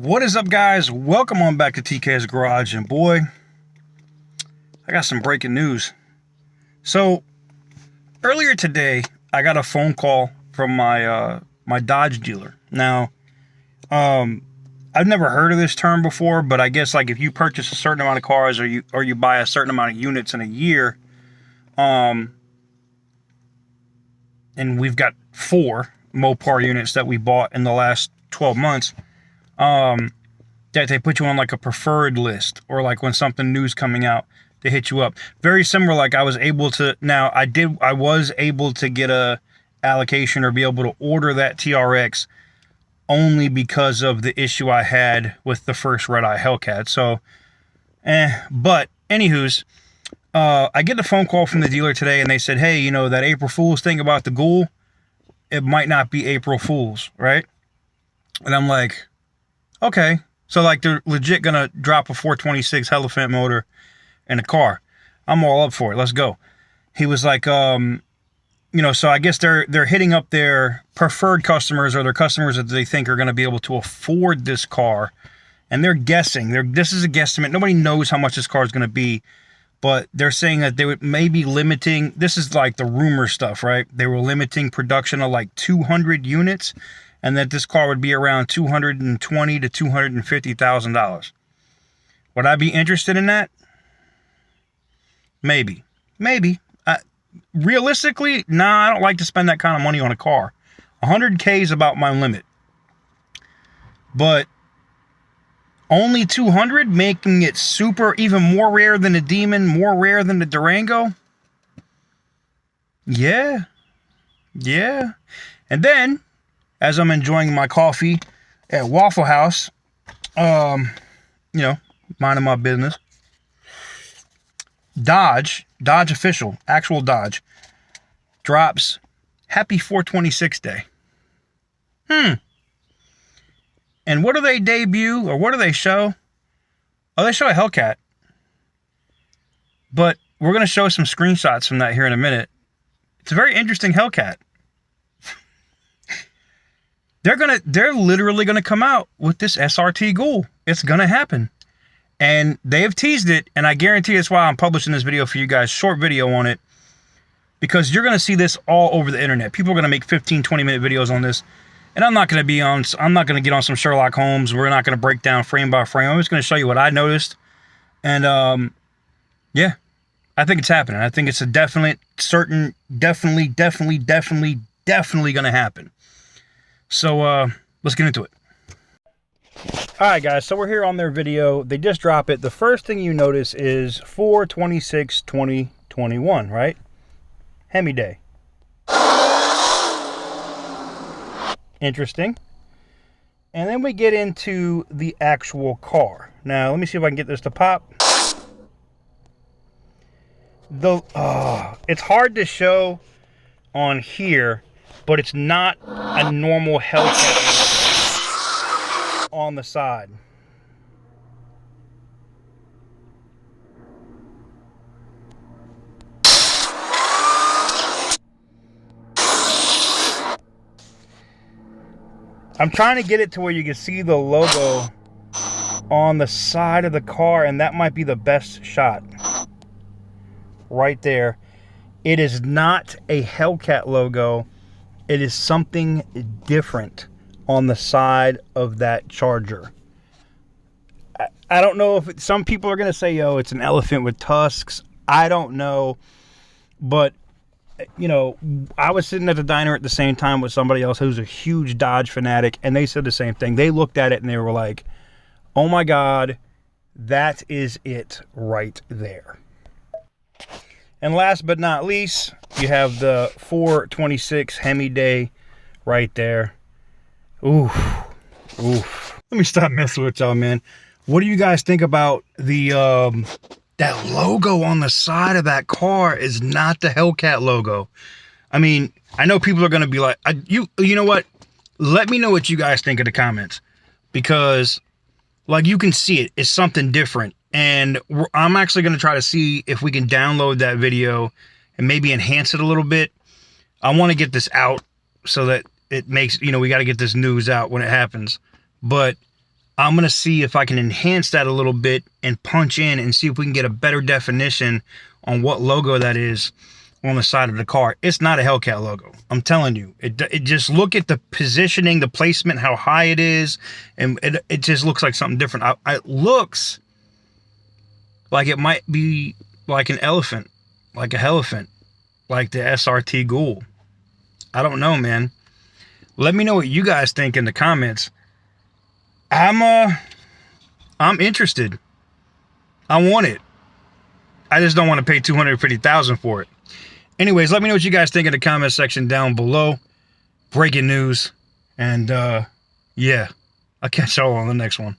What is up, guys? Welcome on back to TK's Garage, and boy, I got some breaking news. So earlier today, I got a phone call from my my Dodge dealer. Now, I've never heard of this term before, but I guess like if you purchase a certain amount of cars or you buy a certain amount of units in a year, and we've got 4 Mopar units that we bought in the last 12 months, that they put you on like a preferred list, or like when something new's coming out, they hit you up. Very similar, like I was able to, now I was able to get a allocation or be able to order that TRX only because of the issue I had with the first Red Eye Hellcat. So, but anywho's, I get a phone call from the dealer today, and they said, hey, you know, that April Fool's thing about the Ghoul, it might not be April Fool's, right? And I'm like, okay. So like they're legit gonna drop a 426 Elephant motor in a car. I'm all up for it. Let's go. He was like, you know, so I guess they're hitting up their preferred customers, or their customers that they think are going to be able to afford this car, and they're guessing. This is a guesstimate. Nobody knows how much this car is going to be, but they're saying that they would maybe limiting. This is like the rumor stuff, right? They were limiting production of like 200 units, and that this car would be around $220,000 to $250,000. Would I be interested in that? Maybe. Realistically, nah, I don't like to spend that kind of money on a car. 100K is about my limit. But only 200, making it super, even more rare than the Demon, more rare than the Durango? Yeah. And then, as I'm enjoying my coffee at Waffle House, you know, minding my business, Dodge official, actual Dodge, drops Happy 426 Day. And what do they debut, or what do they show? Oh, they show a Hellcat. But we're going to show some screenshots from that here in a minute. It's a very interesting Hellcat. They're literally going to come out with this Srt Ghoul. It's going to happen. And they have teased it, and I guarantee it's why I'm publishing this video for you guys, short video on it, because you're going to see this all over the internet. People are going to make 15, 20-minute videos on this, and I'm not going to get on some Sherlock Holmes. We're not going to break down frame by frame. I'm just going to show you what I noticed, and yeah, I think it's happening. I think it's a definitely going to happen. So let's get into it. Alright guys, so we're here on their video. They just drop it. The first thing you notice is 4/26/2021, right? Hemi Day. Interesting. And then we get into the actual car. Now, let me see if I can get this to pop. It's hard to show on here, but it's not a normal Hellcat on the side. I'm trying to get it to where you can see the logo on the side of the car, and that might be the best shot. Right there. It is not a Hellcat logo. It is something different on the side of that Charger. I don't know if some people are going to say, yo, it's an elephant with tusks. I don't know. But, you know, I was sitting at the diner at the same time with somebody else who's a huge Dodge fanatic, and they said the same thing. They looked at it and they were like, oh my God, that is it right there. And last but not least, you have the 4/26 Hemi Day right there. Oof. Let me stop messing with y'all, man. What do you guys think about the that logo on the side of that car? Is not the Hellcat logo. I mean, I know people are going to be like, you know what? Let me know what you guys think in the comments, because like you can see it. It's something different. And I'm actually going to try to see if we can download that video and maybe enhance it a little bit. I want to get this out so that it makes, you know, we got to get this news out when it happens. But I'm going to see if I can enhance that a little bit and punch in and see if we can get a better definition on what logo that is on the side of the car. It's not a Hellcat logo. I'm telling you. It just look at the positioning, the placement, how high it is, and it just looks like something different. It looks like it might be like an elephant, like a elephant, like the Srt Ghoul. I don't know, man. Let me know what you guys think in the comments. I'm interested. I want it. I just don't want to pay $250,000 for it. Anyways, let me know what you guys think in the comment section down below. Breaking news. And yeah, I'll catch y'all on the next one.